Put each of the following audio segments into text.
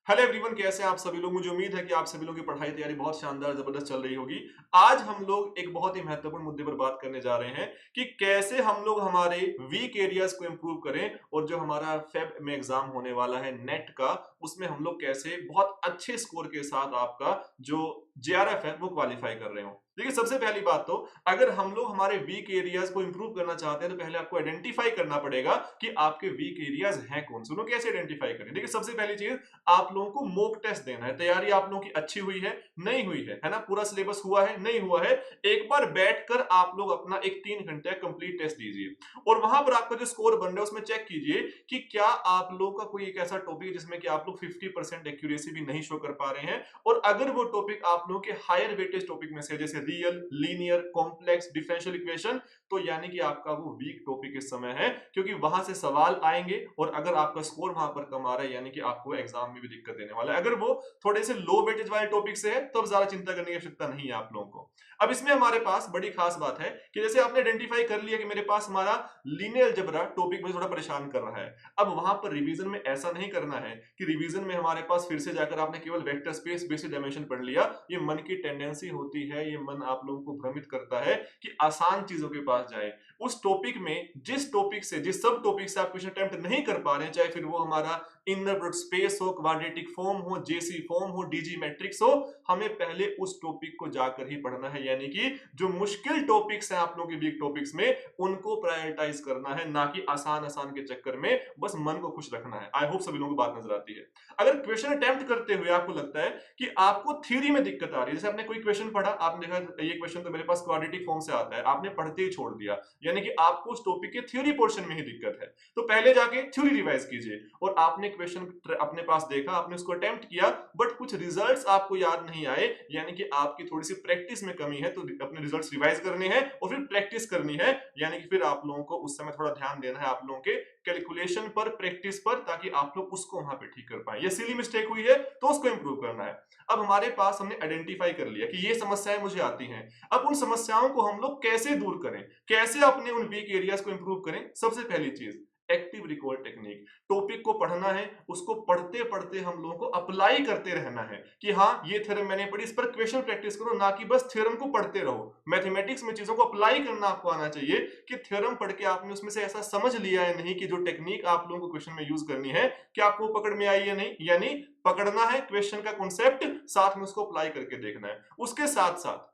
Hello everyone, कैसे हैं आप सभी लोग। मुझे उम्मीद है कि आप सभी लोगों की पढ़ाई तैयारी बहुत शानदार जबरदस्त चल रही होगी। आज हम लोग एक बहुत ही महत्वपूर्ण मुद्दे पर बात करने जा रहे हैं कि कैसे हम लोग हमारे वीक एरियाज को इंप्रूव करें और जो हमारा फेब में एग्जाम होने वाला है नेट का, उसमें हम लोग कैसे बहुत अच्छे स्कोर के साथ आपका जो जेआरएफ है वो क्वालिफाई कर रहे हो। देखिए, सबसे पहली बात तो अगर हम लोग हमारे वीक एरियाज को इंप्रूव करना चाहते हैं तो पहले आपको आइडेंटिफाई करना पड़ेगा कि आपके वीक एरियाज हैं कौन से। उन्हें कैसे आइडेंटिफाई करें? देखिए, सबसे पहली चीज, आप लोगों को मॉक टेस्ट देना है। तैयारी आप लोगों की अच्छी हुई है, नहीं हुई है ना? पूरा सिलेबस हुआ है, नहीं हुआ है, एक बार बैठकर आप लोग अपना एक 3 घंटे कंप्लीट टेस्ट दीजिए और वहां पर आपका जो स्कोर बन रहा है उसमें चेक कीजिए कि क्या आप लोग का कोई एक ऐसा टॉपिक है जिसमें कि आप लोग 50% एक्यूरेसी भी नहीं शो कर पा रहे हैं। और अगर वो टॉपिक आप लोगों के हायर वेटेज टॉपिक में से, जैसे real, linear, complex, differential equation, तो यानी कि आपका वो वीक टॉपिक इस समय है, क्योंकि वहां से सवाल आएंगे और अगर आपका स्कोर वहां पर कम आ रहा है यानी कि आपको एग्जाम में भी दिक्कत देने वाला है। अगर वो थोड़े से लो वेटेज वाले टॉपिक से है तो अब ज्यादा चिंता करने की आवश्यकता नहीं है आप लोगों को। अब इसमें हमारे पास बड़ी खास बात है कि जैसे आपने आइडेंटिफाई कर लिया कि मेरे पास हमारा लीनियर अलजेब्रा टॉपिक मुझे थोड़ा परेशान कर रहा है। अब वहां पर रिवीजन में ऐसा नहीं करना है कि रिवीजन में हमारे पास फिर से जाकर आपने केवल वेक्टर स्पेस बेसिक डायमेंशन पढ़ लिया। ये मन की टेंडेंसी होती है, ये मन आप लोगों को भ्रमित करता है कि आसान चीजों के पास जाए। उस टॉपिक में जिस टॉपिक से, जिस सब टॉपिक से आप क्वेश्चन अटेम्प्ट नहीं कर पा रहे हैं, चाहे फिर वो हमारा इनर प्रोडक्ट स्पेस हो, क्वाड्रेटिक फॉर्म हो, जेसी फॉर्म हो, डीजी मैट्रिक्स हो, हमें पहले उस टॉपिक को जाकर ही पढ़ना है। यानी कि जो मुश्किल टॉपिक्स हैं आप लोगों के वीक टॉपिक्स में, उनको प्रायोरिटाइज करना है, ना कि आसान आसान के चक्कर में बस मन को खुश रखना है। आई होप सभी लोगों को बात नजर आती है। अगर क्वेश्चन अटेम्प्ट करते हुए आपको लगता है कि आपको थ्योरी में दिक्कत आ रही है, जैसे आपने कोई क्वेश्चन पढ़ा, आपने देखा ये क्वेश्चन तो मेरे पास क्वाड्रेटिक फॉर्म से आता है, आपने पढ़ते ही छोड़ दिया, यानी कि आपको उस टॉपिक के थ्योरी पोर्शन में ही दिक्कत है, तो पहले जाके थ्योरी रिवाइज कीजिए। और आपने क्वेश्चन अपने पास देखा, आपने उसको अटेम्प्ट किया, बट कुछ रिजल्ट्स आपको याद नहीं आए, यानी कि आपकी थोड़ी सी प्रैक्टिस में कमी है, तो अपने रिजल्ट्स रिवाइज करने हैं और फिर प्रैक्टिस करनी है। यानी कि फिर आप लोगों को उस समय थोड़ा ध्यान देना है आप लोगों के कैलकुलेशन पर, प्रैक्टिस पर, ताकि आप लोग उसको वहां पे ठीक कर पाए। ये सिली मिस्टेक हुई है तो उसको इंप्रूव करना है। अब हमारे पास हमने आइडेंटिफाई कर लिया कि ये समस्याएं मुझे आती हैं। अब उन समस्याओं को हम लोग कैसे दूर करें, कैसे अपने उन वीक एरियाज को इंप्रूव करें? सबसे पहली चीज, एक्टिव रिकॉल टेक्निक। टॉपिक को पढ़ना है, उसको पढ़ते पढ़ते हम लोगों को अप्लाई करते रहना है कि हाँ, ये थ्योरम मैंने पढ़ी, इस पर क्वेश्चन प्रैक्टिस करो, ना कि बस थ्योरम को पढ़ते रहो। मैथमेटिक्स में चीजों को अप्लाई करना आपको आना चाहिए कि थ्योरम पढ़ के आपने उसमें से ऐसा समझ लिया है नहीं कि जो टेक्निक आप लोगों को क्वेश्चन में यूज करनी है, कि आपको पकड़ में आई है नहीं। यानी पकड़ना है क्वेश्चन का कॉन्सेप्ट, साथ में उसको अप्लाई करके देखना है। उसके साथ साथ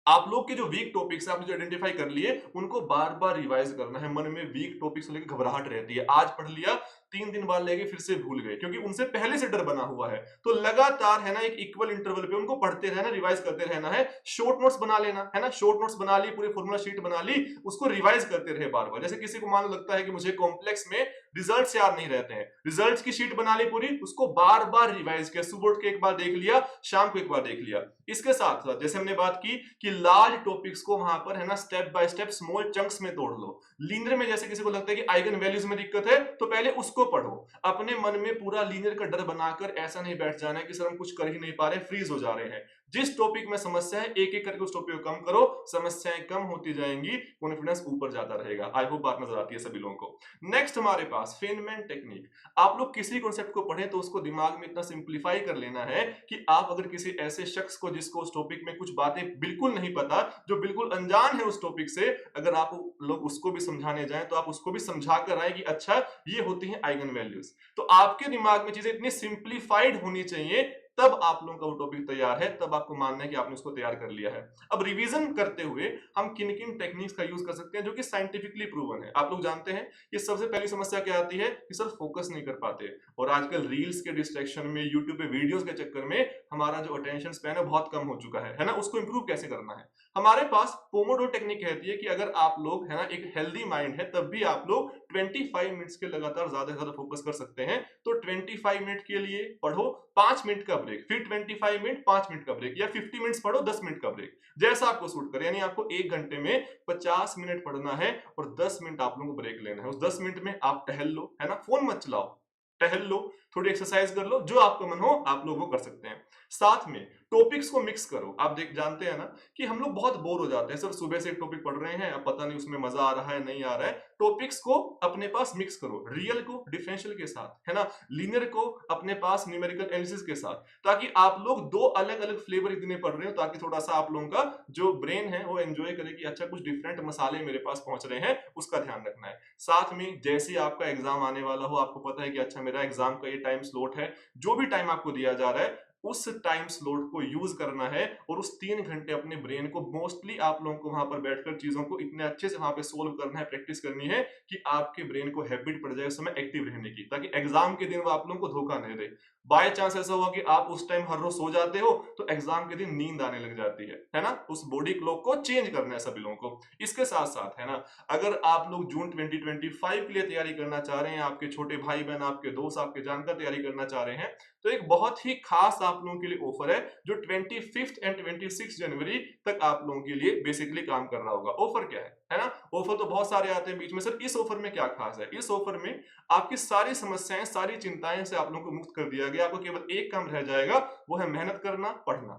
आप लोग के जो वीक टॉपिक्स आपने जो आइडेंटिफाई कर लिए, उनको बार बार रिवाइज करना है। मन में वीक टॉपिक्स को लेकर घबराहट रहती है, आज पढ़ लिया, 3 दिन बाद लेके फिर से भूल गए, क्योंकि उनसे पहले से डर बना हुआ है। तो लगातार है ना, एक इक्वल इंटरवल पे उनको पढ़ते रहना, रिवाइज करते रहना है। शॉर्ट नोट्स बना लेना है ना, शॉर्ट नोट्स बना ली, पूरी फॉर्मूला शीट बना ली, उसको रिवाइज करते रहे बार बार। जैसे किसी को मान लो लगता है कि मुझे कॉम्प्लेक्स में रिजल्ट्स याद नहीं रहते हैं, रिजल्ट्स की शीट बना ली पूरी, उसको बार बार रिवाइज किया, सुबह उठ के एक बार देख लिया, शाम को एक बार देख लिया। इसके साथ साथ जैसे हमने बात की कि लार्ज टॉपिक्स को वहां पर है ना step by step small chunks में तोड़ लो। लीनियर में जैसे किसी को लगता है कि आइगन वैल्यूज में दिक्कत है, तो पहले उसको पढ़ो। अपने मन में पूरा लीनियर का डर बनाकर ऐसा नहीं बैठ जाना है कि सर हम कुछ कर ही नहीं पा रहे, फ्रीज हो जा रहे हैं। जिस टॉपिक में समस्या है, एक एक करके उस टॉपिक को कम करो, समस्याएं कम होती जाएंगी, कॉन्फिडेंस ऊपर जाता रहेगा। आई होप बात नजर आती है सभी लोगों को। नेक्स्ट हमारे पास फेनमैन टेक्निक। आप लोग किसी कॉन्सेप्ट को पढ़े तो उसको दिमाग में इतना सिंप्लीफाई कर लेना है कि आप अगर किसी ऐसे शख्स को, जिसको उस टॉपिक में कुछ बातें बिल्कुल नहीं पता, जो बिल्कुल अनजान है उस टॉपिक से, अगर आप लोग उसको भी समझाने जाएं तो आप उसको भी समझा कर आए कि अच्छा, ये होती है आइगन वैल्यूज। तो आपके दिमाग में चीजें इतनी सिंप्लीफाइड होनी चाहिए, तब आप लोगों का वो टॉपिक तैयार है, तब आपको मानना है कि आपने उसको तैयार कर लिया है। अब रिवीजन करते हुए हम किन किन टेक्निक्स का यूज कर सकते हैं जो कि साइंटिफिकली प्रूवन है। आप लोग जानते हैं कि सबसे पहली समस्या क्या आती है कि सर फोकस नहीं कर पाते, और आजकल रील्स के डिस्ट्रैक्शन में, यूट्यूब पे वीडियोस के चक्कर में हमारा जो अटेंशन स्पैन है बहुत कम हो चुका है ना? उसको इंप्रूव कैसे करना है? हमारे पास पोमोडोरो टेक्निक कहती है कि अगर आप लोग है ना, एक हेल्दी माइंड है, तब भी आप लोग 25 मिनट्स के लगातार ज्यादा से ज्यादा फोकस कर सकते हैं। तो 25 मिनट के लिए पढ़ो, 5 मिनट का ब्रेक, फिर 25 मिनट, 5 मिनट का ब्रेक, या 50 मिनट्स पढ़ो, 10 मिनट का ब्रेक, जैसा आपको सूट करे। यानी आपको 1 घंटे में 50 मिनट पढ़ना है और 10 मिनट आप लोगों को ब्रेक लेना है। उस 10 मिनट में आप टहल लो, है ना, फोन मत चलाओ, टहल लो, थोड़ी एक्सरसाइज कर लो, जो आपका मन हो आप लोग वो कर सकते हैं। साथ में टॉपिक्स को मिक्स करो। आप देख जानते हैं ना कि हम लोग बहुत बोर हो जाते हैं, सर सुबह से एक टॉपिक पढ़ रहे हैं, अब पता नहीं उसमें मजा आ रहा है नहीं आ रहा है। टॉपिक्स को अपने पास मिक्स करो, रियल को डिफरेंशियल के साथ, है ना, लीनियर को अपने पास न्यूमेरिकल एनालिसिस के साथ, ताकि आप लोग दो अलग अलग फ्लेवर इतने पढ़ रहे हो, ताकि थोड़ा सा आप लोगों का जो ब्रेन है वो एंजॉय करे कि अच्छा कुछ डिफरेंट मसाले मेरे पास पहुंच रहे हैं, उसका ध्यान रखना है। साथ में जैसे ही आपका एग्जाम आने वाला हो, आपको पता है कि अच्छा मेरा एग्जाम का ये टाइम स्लॉट है, जो भी टाइम आपको दिया जा रहा है उस टाइम स्लॉट को यूज करना है, और उस 3 घंटे अपने ब्रेन को मोस्टली आप लोगों को वहां पर बैठकर चीजों को इतने अच्छे से वहां पे सोल्व करना है, प्रैक्टिस करनी है कि आपके ब्रेन को हैबिट पड़ जाए उस समय एक्टिव रहने की, ताकि एग्जाम के दिन वो आप लोगों को धोखा नहीं दे। बाय चांस ऐसा हुआ कि आप उस टाइम हर रोज सो जाते हो तो एग्जाम के दिन नींद आने लग जाती है ना, उस बॉडी क्लॉक को चेंज करना है सभी लोगों को। इसके साथ साथ, है ना, अगर आप लोग जून 2025 के लिए तैयारी करना चाह रहे हैं, आपके छोटे भाई बहन, आपके दोस्त, आपके जानकर तैयारी करना चाह रहे हैं, तो एक बहुत ही खास आप लोगों के लिए ऑफर है जो 25 एंड 26 जनवरी तक आप लोगों के लिए बेसिकली काम कर रहा होगा। ऑफर क्या है ना, ऑफर तो बहुत सारे आते हैं बीच में, सर इस ऑफर में क्या खास है? इस ऑफर में आपकी सारी समस्याएं, सारी चिंताएं से आप लोगों को मुक्त कर दिया गया। आपको केवल एक काम रह जाएगा, वो है मेहनत करना, पढ़ना।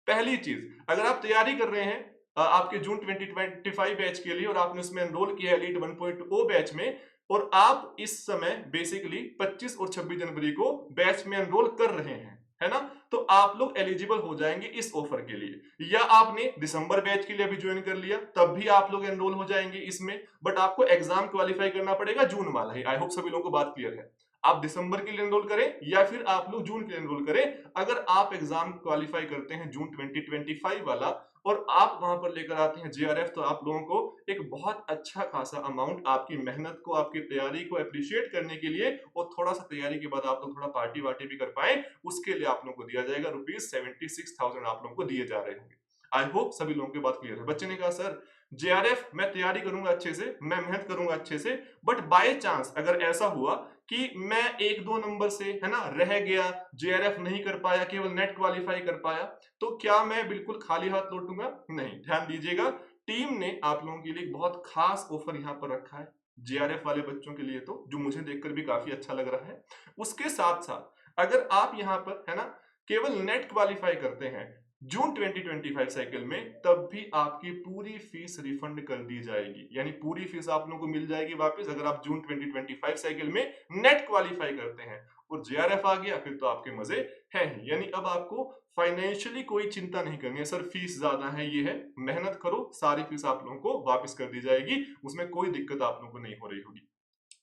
पहली चीज, अगर आप तैयारी कर रहे हैं आपके जून 2025 बैच के लिए, और आपने उसमें एनरोल किया है एलीट 1.0 बैच में, और आप इस समय बेसिकली 25 और 26 जनवरी को बैच में एनरोल कर रहे हैं, है ना, तो आप लोग एलिजिबल हो जाएंगे इस ऑफर के लिए। या आपने दिसंबर बैच के लिए अभी ज्वाइन कर लिया, तब भी आप लोग एनरोल हो जाएंगे इसमें, बट आपको एग्जाम क्वालिफाई करना पड़ेगा जून वाला ही। आई होप सभी लोगों को बात क्लियर है। आप दिसंबर के लिए एनरोल करें या फिर आप लोग जून के लिए एनरोल करें, अगर आप एग्जाम क्वालिफाई करते हैं जून 2025 वाला और आप वहां पर लेकर आते हैं जेआरएफ, तो आप लोगों को एक बहुत अच्छा खासा अमाउंट आपकी मेहनत को, आपकी तैयारी को अप्रिशिएट करने के लिए, और थोड़ा सा तैयारी के बाद आप लोग थोड़ा पार्टी वार्टी भी कर पाए, उसके लिए आप लोगों को दिया जाएगा ₹76,000 आप लोगों को दिए जा रहे होंगे। आई होप सभी लोगों की बात क्लियर है। बच्चे ने कहा सर जेआरएफ मैं तैयारी करूंगा अच्छे से, मैं मेहनत करूंगा अच्छे से, बट बाय चांस अगर ऐसा हुआ कि मैं 1-2 नंबर से, है ना, रह गया, जेआरएफ नहीं कर पाया, केवल नेट क्वालिफाई कर पाया, तो क्या मैं बिल्कुल खाली हाथ लौटूंगा? नहीं, ध्यान दीजिएगा, टीम ने आप लोगों के लिए एक बहुत खास ऑफर यहाँ पर रखा है जेआरएफ वाले बच्चों के लिए, तो जो मुझे देखकर भी काफी अच्छा लग रहा है। उसके साथ साथ अगर आप यहाँ पर, है ना, केवल नेट क्वालिफाई करते हैं जून 2025 साइकिल में, तब भी आपकी पूरी फीस रिफंड कर दी जाएगी, यानी पूरी फीस आप लोगों को मिल जाएगी वापस, अगर आप जून 2025 साइकिल में नेट क्वालिफाई करते हैं। और जेआरएफ आ गया फिर तो आपके मजे हैं ही, यानी अब आपको फाइनेंशियली कोई चिंता नहीं करनी है, सर फीस ज्यादा है, ये है, मेहनत करो, सारी फीस आप लोगों को वापस कर दी जाएगी, उसमें कोई दिक्कत आप लोगों को नहीं हो रही होगी।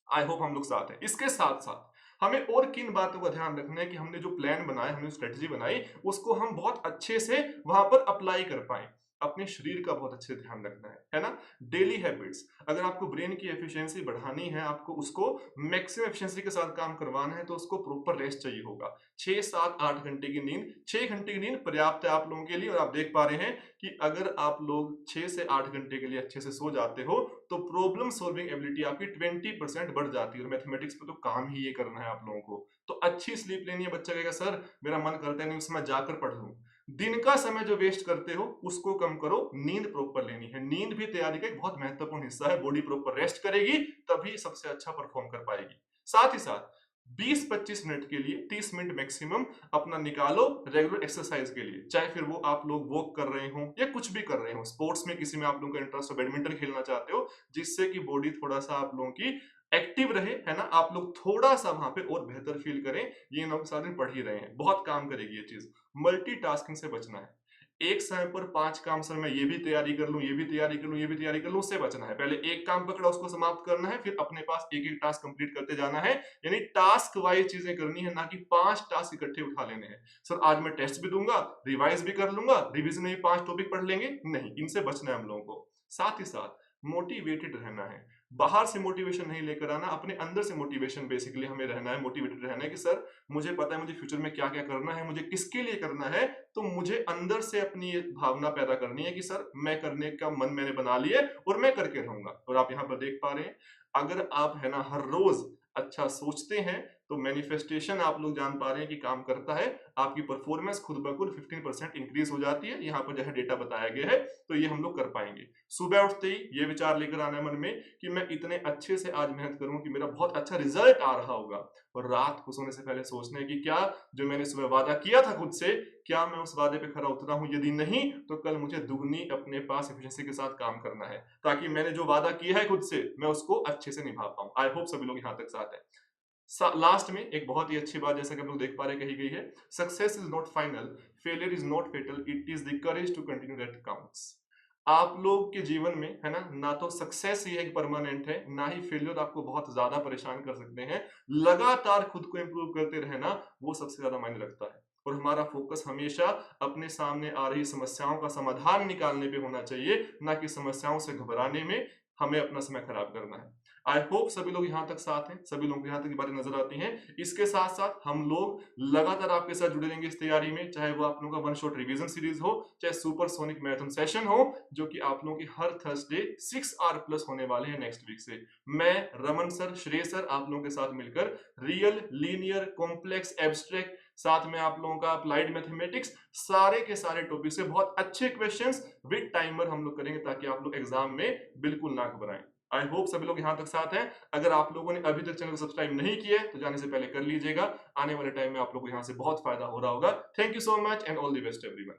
आई होप हम लोग साथ हैं। इसके साथ साथ हमें और किन बातों का ध्यान रखना है कि हमने जो प्लान बनाया, हमने स्ट्रेटजी बनाई, उसको हम बहुत अच्छे से वहां पर अप्लाई कर पाए। अपने शरीर का बहुत अच्छे से ध्यान रखना है ना, डेली हैबिट्स। अगर आपको ब्रेन की एफिशिएंसी बढ़ानी है, आपको उसको मैक्सिमम एफिशिएंसी के साथ काम करवाना है, तो उसको प्रॉपर रेस्ट चाहिए होगा। 6 7 8 घंटे की नींद, 6 घंटे की नींद पर्याप्त है आप लोगों के लिए, और आप देख पा रहे हैं कि अगर आप लोग 6 से 8 घंटे के लिए अच्छे से सो जाते हो, तो प्रॉब्लम सॉल्विंग एबिलिटी आपकी 20% बढ़ जाती है, और मैथमेटिक्स पे तो काम ही ये करना है आप लोगों को। तो अच्छी स्लीप लेनी है। बच्चा कहेगा सर मेरा मन करता है नहीं उसमें जाकर पढ़ लूं, दिन का समय जो वेस्ट करते हो उसको कम करो, नींद प्रॉपर लेनी है। नींद भी तैयारी का एक बहुत महत्वपूर्ण हिस्सा है, बॉडी प्रॉपर रेस्ट करेगी तभी सबसे अच्छा परफॉर्म कर पाएगी। साथ ही साथ 20-25 मिनट के लिए, 30 मिनट मैक्सिमम अपना निकालो रेगुलर एक्सरसाइज के लिए, चाहे फिर वो आप लोग वॉक कर रहे हो या कुछ भी कर रहे हो, स्पोर्ट्स में किसी में आप लोगों का इंटरेस्ट हो, बैडमिंटन खेलना चाहते हो, जिससे कि बॉडी थोड़ा सा आप लोगों की एक्टिव रहे, है ना, आप लोग थोड़ा सा वहां पे और बेहतर फील करें। ये लोग सारे दिन पढ़ ही रहे हैं, बहुत काम करेगी ये चीज। मल्टीटास्किंग से बचना है। एक समय पर 5 काम, सर मैं ये भी तैयारी कर लूं, ये भी तैयारी कर लूं, ये भी तैयारी कर लूं, उससे बचना है। पहले एक काम पकड़ा, उसको समाप्त करना है, फिर अपने पास एक एक टास्क कंप्लीट करते जाना है, यानी टास्क वाइज चीजें करनी है, ना कि 5 टास्क इकट्ठे उठा लेने हैं। सर आज मैं टेस्ट भी दूंगा, रिवाइज भी कर लूंगा, रिवीजन में 5 टॉपिक पढ़ लेंगे, नहीं, इनसे बचना है हम लोगों को। साथ ही साथ मोटिवेटेड रहना है, बाहर से मोटिवेशन नहीं लेकर आना, अपने अंदर से मोटिवेशन बेसिकली हमें रहना है, मोटिवेटेड रहना है कि सर मुझे पता है मुझे फ्यूचर में क्या क्या करना है, मुझे किसके लिए करना है, तो मुझे अंदर से अपनी ये भावना पैदा करनी है कि सर मैं करने का मन मैंने बना लिया और मैं करके रहूंगा। और आप यहाँ पर देख पा रहे हैं, अगर आप, है ना, हर रोज अच्छा सोचते हैं, तो मैनिफेस्टेशन आप लोग जान पा रहे हैं कि काम करता है, आपकी परफॉर्मेंस खुद ब खुद 15% इंक्रीज हो जाती है। यहाँ पर जो है डेटा बताया गया है, तो ये हम लोग कर पाएंगे। सुबह उठते ही ये विचार लेकर आना है मन में कि मैं इतने अच्छे से आज मेहनत करूँ कि मेरा बहुत अच्छा रिजल्ट आ रहा होगा। और रात को सोने से पहले सोचना है कि क्या जो मैंने सुबह वादा किया था खुद से, क्या मैं उस वादे पे खरा उतरा हूँ? यदि नहीं, तो कल मुझे दुगनी अपने पास एफिशिएंसी के साथ काम करना है, ताकि मैंने जो वादा किया है खुद से, मैं उसको अच्छे से निभा पाऊँ। आई होप सभी लोग यहाँ तक साथ हैं। लास्ट में एक बहुत ही अच्छी बात जैसा कि हम लोग देख पा रहे हैं कही गई है, success is not final, failure is not fatal, it is the courage to continue that counts. आप लोग के जीवन में है ना तो सक्सेस ही एक परमानेंट है, ना ही फेलियर आपको बहुत ज्यादा परेशान कर सकते हैं। लगातार खुद को इंप्रूव करते रहना वो सबसे ज्यादा मायने रखता है। और हमारा फोकस हमेशा अपने सामने आ रही समस्याओं का समाधान निकालने पे होना चाहिए, ना कि समस्याओं से घबराने में हमें अपना समय खराब करना है। आई होप सभी लोग यहाँ तक साथ हैं, सभी लोगों को यहाँ तक की बातें नजर आती हैं। इसके साथ साथ हम लोग लगातार आपके साथ जुड़े रहेंगे इस तैयारी में, चाहे वो आप लोगों का वन शॉट रिवीजन सीरीज हो, चाहे सुपर सोनिक मैराथन सेशन हो, जो कि आप लोगों की हर थर्सडे 6 आवर प्लस होने वाले हैं नेक्स्ट वीक से। मैं रमन सर, श्रेय सर आप लोगों के साथ मिलकर रियल, लीनियर, कॉम्प्लेक्स, एब्स्ट्रैक्ट, साथ में आप लोगों का अप्लाइड मैथमेटिक्स, सारे के सारे टॉपिक से बहुत अच्छे क्वेश्चंस विद टाइमर हम लोग करेंगे, ताकि आप लोग एग्जाम में बिल्कुल ना घबराएं। आई होप सभी लोग यहाँ तक साथ हैं। अगर आप लोगों ने अभी तक चैनल को सब्सक्राइब नहीं किया है, तो जाने से पहले कर लीजिएगा। आने वाले टाइम में आप लोगों को यहाँ से बहुत फायदा हो रहा होगा। Thank you so much and all the best everyone.